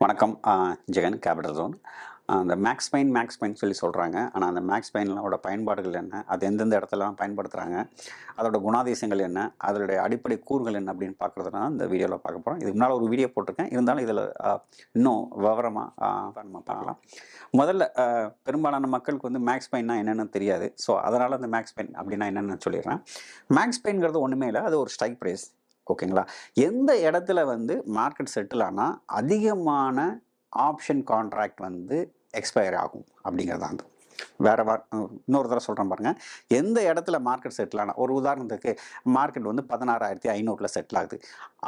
வணக்கம். Jagan capital zone. அந்த max pain சொல்லி சொல்கிறாங்க. ஆனால் அந்த மேக்ஸ் பெயினோட பயன்பாடுகள் என்ன, அது எந்தெந்த இடத்துலலாம் பயன்படுத்துகிறாங்க, அதோட குணாதிசயங்கள் என்ன, அதோடைய அடிப்படை கூறுகள் என்ன அப்படின்னு பார்க்குறதுனா இந்த வீடியோவில் பார்க்க போகிறோம். இதுக்கு முன்னால் ஒரு வீடியோ போட்டிருக்கேன், இருந்தாலும் இதில் இன்னும் விவரமாக நம்ம பார்க்கலாம். முதல்ல பெரும்பாலான மக்களுக்கு வந்து மேக்ஸ் பெயின்னா என்னென்னு தெரியாது. ஸோ அதனால் அந்த மேக்ஸ் பெயின் அப்படின்னா என்னென்னு சொல்லிடுறேன். மேக்ஸ் பெயின்கிறது ஒன்றுமே இல்லை, அது ஒரு ஸ்ட்ரைக் ப்ரைஸ். ஓகேங்களா? எந்த இடத்துல வந்து மார்க்கெட் செட்டில் ஆனால் அதிகமான ஆப்ஷன் கான்ட்ராக்ட் வந்து எக்ஸ்பயர் ஆகும் அப்படிங்கிறது தான். வேற இன்னொரு தடவை சொல்கிறேன் பாருங்கள். எந்த இடத்துல மார்க்கெட் செட்டில் ஆனால், ஒரு உதாரணத்துக்கு மார்க்கெட் வந்து 16,500 செட்டில் ஆகுது.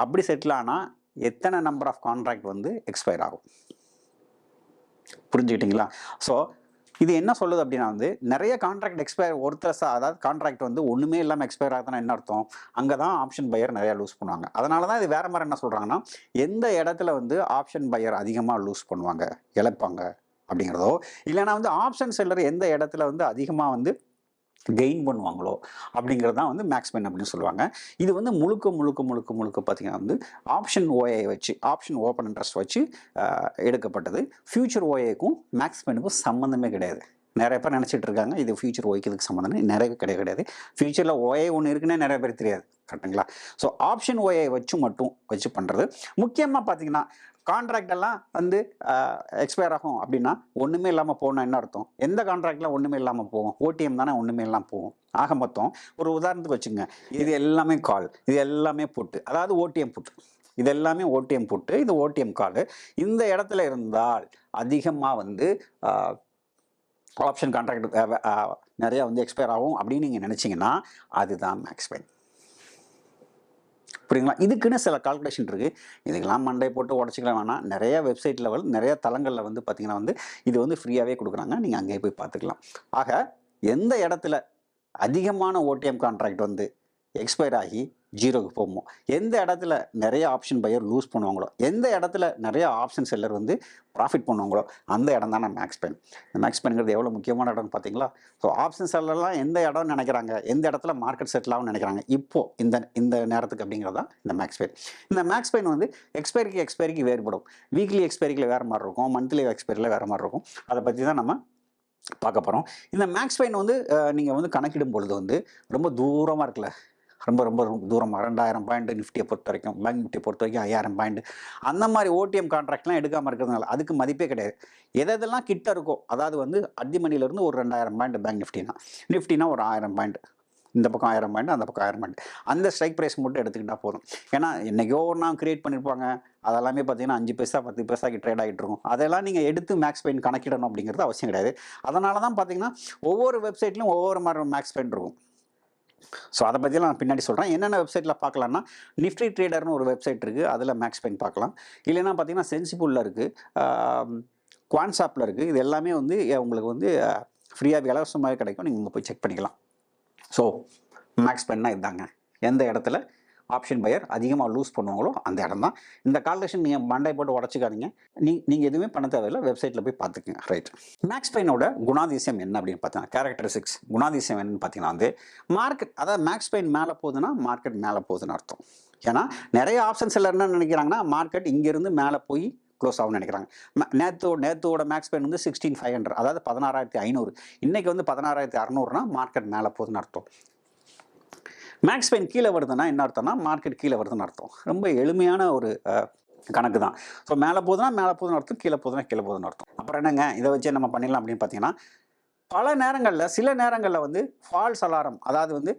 அப்படி செட்டில் ஆனால் எத்தனை நம்பர் ஆஃப் கான்ட்ராக்ட் வந்து எக்ஸ்பயர் ஆகும்? புரிஞ்சுக்கிட்டீங்களா? ஸோ இது என்ன சொல்லுது அப்படின்னா வந்து நிறைய கான்ட்ராக்ட் எக்ஸ்பயர் அதாவது கான்ட்ராக்ட் வந்து ஒன்றுமே இல்லாமல் எக்ஸ்பயர் ஆகுதுன்னா என்ன அர்த்தம்? அங்கே தான் ஆப்ஷன் பையர் நிறையா லூஸ் பண்ணுவாங்க. அதனால தான் இது வேறு மாதிரி என்ன சொல்கிறாங்கன்னா, எந்த இடத்துல வந்து ஆப்ஷன் பையர் அதிகமாக லூஸ் பண்ணுவாங்க, இழப்பாங்க அப்படிங்கிறதோ, இல்லைனா வந்து ஆப்ஷன் செல்லர் எந்த இடத்துல வந்து அதிகமாக வந்து கெயின் பண்ணுவாங்களோ அப்படிங்கிறது தான் வந்து மேக்ஸ் பெயின் அப்படின்னு சொல்லுவாங்க. இது வந்து முழுக்க பார்த்தீங்கன்னா வந்து ஆப்ஷன் ஓஏ வச்சு, ஆப்ஷன் ஓப்பன் இன்ட்ரெஸ்ட் வச்சு எடுக்கப்பட்டது. ஃபியூச்சர் ஓஏக்கும் மேக்ஸ் பெயினுக்கும் சம்மந்தமே கிடையாது. நிறைய பேர் நினச்சிட்டு இருக்காங்க இது ஃபியூச்சர் ஓஏக்கு இதுக்கு சம்மந்தம் நிறைய கிடையாது. ஃபியூச்சரில் ஓஏ ஒன்று இருக்குன்னே நிறைய பேர் தெரியாது. கரெக்டுங்களா? ஸோ ஆப்ஷன் ஓஏ வச்சு பண்ணுறது. முக்கியமாக பார்த்தீங்கன்னா கான்ட்ராக்ட் எல்லாம் வந்து எக்ஸ்பயர் ஆகும் அப்படின்னா ஒன்றுமே இல்லாமல் போகணும் என்ன அர்த்தம்? எந்த கான்ட்ராக்டில் ஒன்றுமே இல்லாமல் போகும்? ஓடிஎம் தானே ஒன்றுமே இல்லாமல் போகும். ஆக மொத்தம் ஒரு உதாரணத்துக்கு வச்சுங்க, இது எல்லாமே கால், இது எல்லாமே புட்டு, அதாவது ஓடிஎம் புட்டு, இது எல்லாமே ஓடிஎம் புட்டு, இது ஓடிஎம் கால். இந்த இடத்துல இருந்தால் அதிகமாக வந்து ஆப்ஷன் கான்ட்ராக்ட் நிறையா வந்து எக்ஸ்பயர் ஆகும் அப்படின்னு நீங்கள் நினச்சிங்கன்னா அதுதான் மேக்ஸ் பெயின். புரியுங்களா? இதுக்குன்னு சில கால்குலேஷன் இருக்குது. இதுக்கெல்லாம் மண்டை போட்டு உடச்சிக்கலாம் வேணாம். நிறைய வெப்சைட் லெவல், நிறைய தளங்களில் வந்து பார்த்திங்கன்னா வந்து இது வந்து ஃப்ரீயாகவே கொடுக்குறாங்க. நீங்கள் அங்கேயே போய் பார்த்துக்கலாம். ஆக எந்த இடத்துல அதிகமான ஓடிஎம் கான்ட்ராக்ட் வந்து எக்ஸ்பயர் ஆகி ஜீரோக்கு போகுமோ, எந்த இடத்துல நிறைய ஆப்ஷன் பையர் லூஸ் பண்ணுவாங்களோ, எந்த இடத்துல நிறைய ஆப்ஷன் செல்லர் வந்து ப்ராஃபிட் பண்ணுவாங்களோ அந்த இடம் தான் மேக்ஸ் பெயின். இந்த மேக்ஸ் பெயின்ங்கிறது எவ்வளோ முக்கியமான இடம்னு பார்த்தீங்களா? ஸோ ஆப்ஷன் செல்லர்லாம் எந்த இடம்னு நினைக்கிறாங்க, எந்த இடத்துல மார்க்கெட் செட்டில் ஆகும்னு நினைக்கிறாங்க இப்போது இந்த நேரத்துக்கு அப்படிங்கிறது தான் இந்த மேக்ஸ் பெயின். இந்த மேக்ஸ் பெயின் வந்து எக்ஸ்பைரிக்கு வேறுபடும். வீக்லி எக்ஸ்பைரிக்கில் வேறு மாதிரி இருக்கும், மந்த்லி எக்ஸ்பைரியில் வேறு மாதிரி இருக்கும். அதை பற்றி தான் நம்ம பார்க்க போகிறோம். இந்த மேக்ஸ் பெயின் வந்து நீங்கள் வந்து கணக்கிடும் பொழுது வந்து ரொம்ப தூரமாக இருக்குல்ல, ரொம்ப தூரமாக 2000 பாயிண்ட் நிஃப்டியை பொறுத்த வரைக்கும், பேங்க் நிஃப்டியை பொறுத்த வரைக்கும் 5000 பாயிண்ட், அந்த மாதிரி ஓடிஎம் கான்ட்ராக்ட்லாம் எடுக்காமல் இருக்கிறதுனால அதுக்கு மதிப்பே கிடையாது. எதெல்லாம் கிட்ட இருக்கோ, அதாவது வந்து அத்திமணிலேருந்து ஒரு 2000 பாயிண்ட் பேங்க் நிஃப்டினா ஒரு 1000 பாயிண்ட், இந்த பக்கம் 1000 பாயிண்ட், அந்த பக்கம் 1000 பாயிண்ட், அந்த ஸ்ட்ரைக் ப்ரைஸ் மட்டும் எடுத்துக்கிட்டால் போதும். ஏன்னா என்றைக்கோ ஒரு நாள் கிரியேட் பண்ணியிருப்பாங்க, அதெல்லாமே பார்த்தீங்கன்னா 5 பைசா 10 பைசாக்கு ட்ரேட் ஆகிட்டு இருக்கும். அதெல்லாம் நீங்கள் எடுத்து மேக்ஸ் பெயின் கணக்கிடணும் அப்படிங்கிறது அவசியம் கிடையாது. அதனால தான் பார்த்தீங்கன்னா ஒவ்வொரு வெப்சைட்லையும் ஒவ்வொரு மாதிரி மேக்ஸ் பெயின் இருக்கும். ஸோ அதை பற்றிலாம் நான் பின்னாடி சொல்கிறேன். என்னென்ன வெப்சைட்டில் பார்க்கலான்னா, நிஃப்டி ட்ரேடர்னு ஒரு வெப்சைட் இருக்குது, அதில் மேக்ஸ் பெயின் பார்க்கலாம். இல்லைன்னா பார்த்தீங்கன்னா சென்சிபிளில் இருக்குது, குவான்சாப்பில் இருக்குது. இது எல்லாமே வந்து உங்களுக்கு வந்து ஃப்ரீயாக இலவசமாகவே கிடைக்கும். நீங்கள் போய் செக் பண்ணிக்கலாம். ஸோ மேக்ஸ் பெயின்னா இதுதாங்க. எந்த இடத்துல ஆப்ஷன் பையர் அதிகமாக லூஸ் பண்ணுவாங்களோ அந்த இடம் தான். இந்த கால்குலேஷன் நீங்கள் மண்டை போட்டு உடச்சிக்காதீங்க. நீங்கள் எதுவுமே பண்ண தேவையில்லை, வெப்சைட்டில் போய் பார்த்துக்குங்க. ரைட். மேக்ஸ் பெயினோட குணாதிசயம் என்ன அப்படின்னு பார்த்தீங்கன்னா, கேரக்டரிஸ்டிக்ஸ் குணாதிசயம் என்னன்னு பார்த்தீங்கன்னா வந்து மார்க்கெட், அதாவது மேக்ஸ் பெயின் மேலே போகுதுன்னா மார்க்கெட் மேலே போகுதுன்னு அர்த்தம். ஏன்னா நிறைய ஆப்ஷன் செல்லர் என்ன நினைக்கிறாங்கன்னா, மார்க்கெட் இங்கேருந்து மேலே போய் க்ளோஸ் ஆகும்னு நினைக்கிறாங்க. நேத்தோட மேக்ஸ் பெயின் வந்து 16,500, அதாவது 16,500. இன்றைக்கி வந்து 16,600னா மார்க்கெட் மேலே போகுதுன்னு அர்த்தம். மேக்ஸ் பெயின் கீழே வருதுன்னா என்ன அர்த்தம்னா மார்க்கெட் கீழே வருதுன்னு அர்த்தம். ரொம்ப எளிமையான ஒரு கணக்கு தான். ஸோ மேலே போகுதுன்னு அர்த்தம், கீழே போகுதுன்னு அர்த்தம். அப்புறம் என்னங்க இதை வச்சு நம்ம பண்ணிடலாம் அப்படின்னு பார்த்தீங்கன்னா, சில நேரங்களில் வந்து ஃபால்ஸ் அலாரம், அதாவது வந்து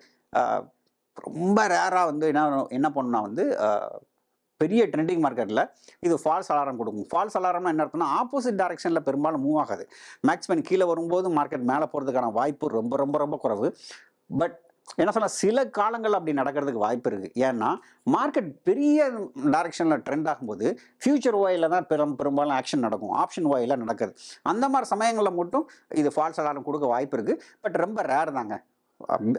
ரொம்ப ரேராக வந்து என்ன பண்ணுன்னா வந்து பெரிய ட்ரெண்டிங் மார்க்கெட்டில் இது ஃபால்ஸ் அலாரம் கொடுக்கும். ஃபால்ஸ் அலாரம்னா என்ன அர்த்தம்னா ஆப்போசிட் டைரக்ஷனில் பெரும்பாலும் மூவ் ஆகாது. மேக்ஸ் பெயின் கீழே வரும்போது மார்க்கெட் மேலே போகிறதுக்கான வாய்ப்பு ரொம்ப குறைவு. பட் என்ன சொன்னால் சில காலங்கள் அப்படி நடக்கிறதுக்கு வாய்ப்பு இருக்குது. ஏன்னா மார்க்கெட் பெரிய டைரக்ஷனில் ட்ரெண்ட் ஆகும்போது ஃபியூச்சர் ஓயில் தான் பெரும்பாலும் ஆக்ஷன் நடக்கும், ஆப்ஷன் ஓயில் நடக்குது. அந்த மாதிரி சமயங்களில் மட்டும் இது ஃபால்ஸ் அலாரம் கொடுக்க வாய்ப்பு இருக்குது. பட் ரொம்ப ரேர் தாங்க.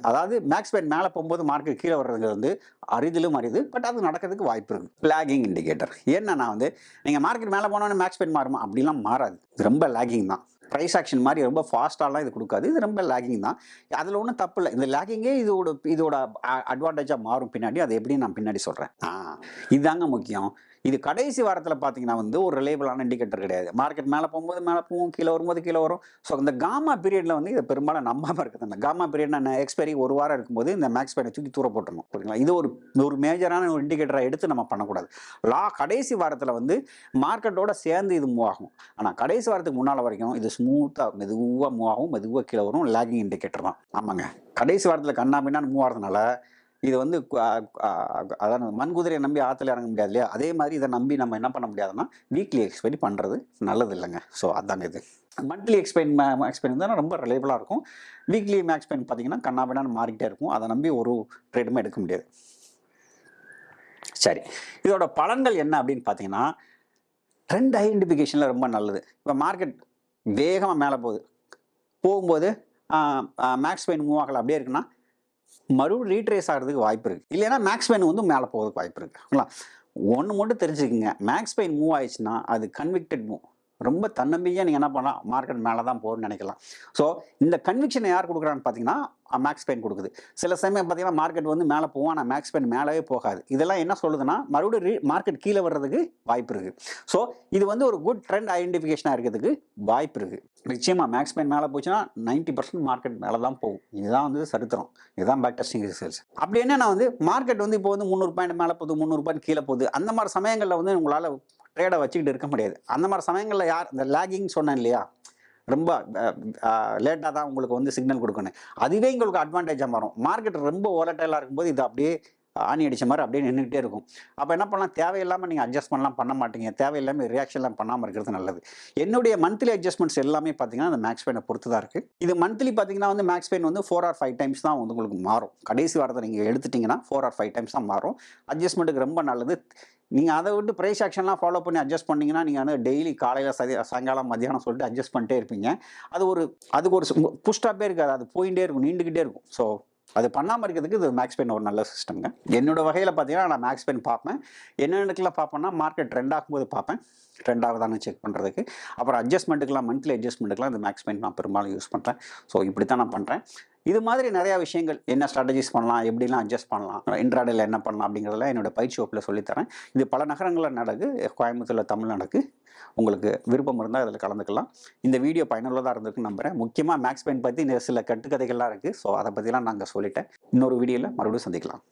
அதாவது மேக்ஸ் பெயின் மேலே போகும்போது மார்க்கெட் கீழே வர்றது வந்து அரிது. பட் அது நடக்கிறதுக்கு வாய்ப்பு இருக்குது. லேகிங் இண்டிகேட்டர் என்னன்னா வந்து நீங்கள் மார்க்கெட் மேலே போனோன்னு மேக்ஸ் பெயின் மாறுமா? அப்படிலாம் மாறாது. ரொம்ப லேகிங் தான். ப்ரைஸ் ஆக்ஷன் மாதிரி ரொம்ப ஃபாஸ்ட்டாலாம் இது கொடுக்காது. இது ரொம்ப லேகிங் தான். அதில் ஒன்றும் தப்பு இல்லை. இந்த லேகிங்கே இதோட அட்வான்டேஜாக மாறும் பின்னாடி. அது எப்படின்னு நான் பின்னாடி சொல்கிறேன். இதுதாங்க முக்கியம். இது கடைசி வாரத்தில பார்த்தீங்கன்னா வந்து ஒரு ரிலையபிளான இண்டிகேட்டர் கிடையாது. மார்க்கெட் மேல போகும்போது மேல போகும், கீழ வரும்போது கீழ வரும். ஸோ இந்த காமா பீரியட்ல வந்து இத பெரும்பாலும் நம்பாம இருக்கிறது. அந்த காமா பீரியட்னா என்ன? எக்ஸ்பைரி 1 வாரம் இருக்கும்போது இந்த மேக்ஸ் பேனை தூக்கி தூர போட்டுறணும். புரியுதுங்களா? இது ஒரு ஒரு மேஜரான ஒரு இண்டிகேட்டரா எடுத்து நம்ம பண்ணக்கூடாது. கடைசி வாரத்தில வந்து மார்க்கெட்டோட சேர்ந்து இது மூவ் ஆகும். ஆனா கடைசி வாரத்துக்கு முன்னால வரைக்கும் இது ஸ்மூத்தா மெதுவா மூவ் ஆகும், மெதுவா கீழ வரும். லேகிங் இண்டிகேட்டர் தான். ஆமாங்க. கடைசி வாரத்தில கன்னா பின்னான்னு மூவ் ஆறதுனால இது வந்து அதான் மண்குதிரையை நம்பி ஆத்துல இறங்க முடியாது இல்லையா? அதே மாதிரி இதை நம்பி நம்ம என்ன பண்ண முடியாதுன்னா, வீக்லி எக்ஸ்பைரி பண்ணுறது நல்லது இல்லைங்க. ஸோ அதாங்க இது. மந்த்லி எக்ஸ்பைரி தான் ரொம்ப ரிலையபிளாக இருக்கும். வீக்லி மேக்ஸ்பைன் பார்த்தீங்கன்னா கண்ணாபின்னான்னு மாறிக்கிட்டே இருக்கும். அதை நம்பி ஒரு ட்ரேடுமே எடுக்க முடியாது. சரி, இதோட பலன்கள் என்ன அப்படின்னு பார்த்தீங்கன்னா, ட்ரெண்ட் ஐடென்டிஃபிகேஷனில் ரொம்ப நல்லது. இப்போ மார்க்கெட் வேகமாக மேலே போகும்போது மேக்ஸ்பைன் மூவ் ஆகலை அப்படியே இருக்குன்னா மறுபடியும் ரீட்ரேஸ் ஆகிறதுக்கு வாய்ப்பு இருக்குது. இல்லைன்னா மேக்ஸ் பெயின் வந்து மேலே போகிறதுக்கு வாய்ப்பு இருக்குங்களா? ஒன்று மட்டும் தெரிஞ்சுக்கங்க, மேக்ஸ் பெயின் மூவ் ஆயிடுச்சுன்னா அது கன்விக்டட் மூவ். ரொம்ப தன்னம்பிக்கையாக நீங்கள் என்ன பண்ணலாம், மார்க்கெட் மேலே தான் போகும்னு நினைக்கலாம். ஸோ இந்த கன்விக்ஷனை யார் கொடுக்குறான்னு பார்த்தீங்கன்னா மேக்ஸ் பெயின் கொடுக்குது. சில சமயம் பார்த்தீங்கன்னா மார்க்கெட் வந்து மேலே போகும், ஆனால் மேக்ஸ் பெயின் மேலேவே போகாது. இதெல்லாம் என்ன சொல்லுதுன்னா மறுபடியும் மார்க்கெட் கீழே வர்றதுக்கு வாய்ப்பு இருக்குது. ஸோ இது வந்து ஒரு குட் ட்ரெண்ட் ஐடென்டிஃபிகேஷனாக இருக்கிறதுக்கு வாய்ப்பு இருக்குது. நிச்சயமாக மேக்ஸ் பெயின் மேலே போச்சுன்னா 90% மார்க்கெட் மேலே தான் போகும். இதுதான் வந்து சரித்திரம். இதுதான் பேக் டெஸ்டிங் ரிசல்ட்ஸ். அப்படி என்னன்னா வந்து மார்க்கெட் வந்து இப்போ வந்து 300 பாயிண்ட் மேலே போகுது, 300 பாயிண்ட் கீழே போகுது. அந்த மாதிரி சமயங்களில் வந்து உங்களால் ட்ரேடை வச்சுக்கிட்டு இருக்க முடியாது. அந்த மாதிரி சமயங்களில் யார் இந்த லேகிங் சொன்னேன் இல்லையா, ரொம்ப லேட்டாக தான் உங்களுக்கு வந்து சிக்னல் கொடுக்கணும். அதுவே உங்களுக்கு அட்வான்டேஜாக மாறும். மார்க்கெட் ரொம்ப ஓலட்டைலாக இருக்கும்போது இது அப்படியே ஆணி அடித்த மாதிரி அப்படியே நின்றுக்கிட்டே இருக்கும். அப்போ என்ன பண்ணலாம், தேவையில்லாமல் நீங்கள் அட்ஜஸ்ட்மெண்ட்லாம் பண்ண மாட்டீங்க. தேவையில்லாமல் ரியாக்ஷன்லாம் பண்ணாமல் இருக்கிறது நல்லது. என்னுடைய மந்த்லி அட்ஜஸ்ட்மெண்ட்ஸ் எல்லாமே பார்த்தீங்கன்னா அந்த மேக்ஸ் பெயினை பொறுத்து தான் இருக்குது. இது மந்த்லி பார்த்தீங்கன்னா வந்து மேக்ஸ் பெயின் வந்து 4 or 5 டைம்ஸ் தான் வந்து உங்களுக்கு மாறும். கடைசி வாரத்தை நீங்கள் எடுத்துட்டிங்கன்னா 4 or 5 டைம்ஸ் தான் மாறும். அட்ஜஸ்ட்மெண்ட்டுக்கு ரொம்ப நல்லது. நீங்கள் அதை விட்டு ப்ரைஸ் ஆக்ஷன்லாம் ஃபாலோ பண்ணி அட்ஜஸ்ட் பண்ணிங்கன்னா நீங்கள் வந்து டெய்லி காலையில் சாயங்காலம் மத்தியானம் சொல்லிட்டு அட்ஜஸ்ட் பண்ணிட்டே இருப்பீங்க. அதுக்கு ஒரு புஷ்டாப்பே இருக்காது. அது போயிட்டே இருக்கும், நீண்டுக்கிட்டே இருக்கும். ஸோ அது பண்ணாமல் இருக்கிறதுக்கு இது மேக்ஸ் பெயின் ஒரு நல்ல சிஸ்டம்ங்க. என்னோட வகையில் பார்த்தீங்கன்னா நான் மேக்ஸ் பெயின் பார்ப்பேன். என்னென்னக்கெல்லாம் பார்ப்பேன்னா மார்க்கெட் ட்ரெண்ட் ஆகும்போது பார்ப்பேன். ட்ரெண்ட் ஆகுதான்னு செக் பண்ணுறதுக்கு. அப்புறம் அட்ஜஸ்ட்மெண்ட்டுக்கெல்லாம் மந்த்லி அட்ஜஸ்ட்மெண்ட்டுக்கெல்லாம் இந்த மேக்ஸ் பெயின் நான் பெரும்பாலும் யூஸ் பண்ணுறேன். ஸோ இப்படி தான் நான் பண்ணுறேன். இது மாதிரி நிறையா விஷயங்கள், என்ன ஸ்ட்ராட்டஜிஸ் பண்ணலாம், எப்படிலாம் அட்ஜஸ்ட் பண்ணலாம், இன்ட்ராடேல என்ன பண்ணலாம் அப்படிங்கிறதெல்லாம் என்னோட பயிற்சி வகுப்பில் சொல்லித்தரேன். இது பல நகரங்களில் நடக்கு, கோயம்புத்தூரில் தமிழ் நடக்கு. உங்களுக்கு விருப்பம் இருந்தால் அதில் கலந்துக்கலாம். இந்த வீடியோ பயனுள்ளதாக இருந்திருக்குன்னு நம்புகிறேன். முக்கியமாக மேக்ஸ் பெயின் பற்றி சில கட்டுக்கதைகள்லாம் இருக்குது. ஸோ அதை பற்றிலாம் நாங்கள் சொல்லிட்டேன். இன்னொரு வீடியோவில் மறுபடியும் சந்திக்கலாம்.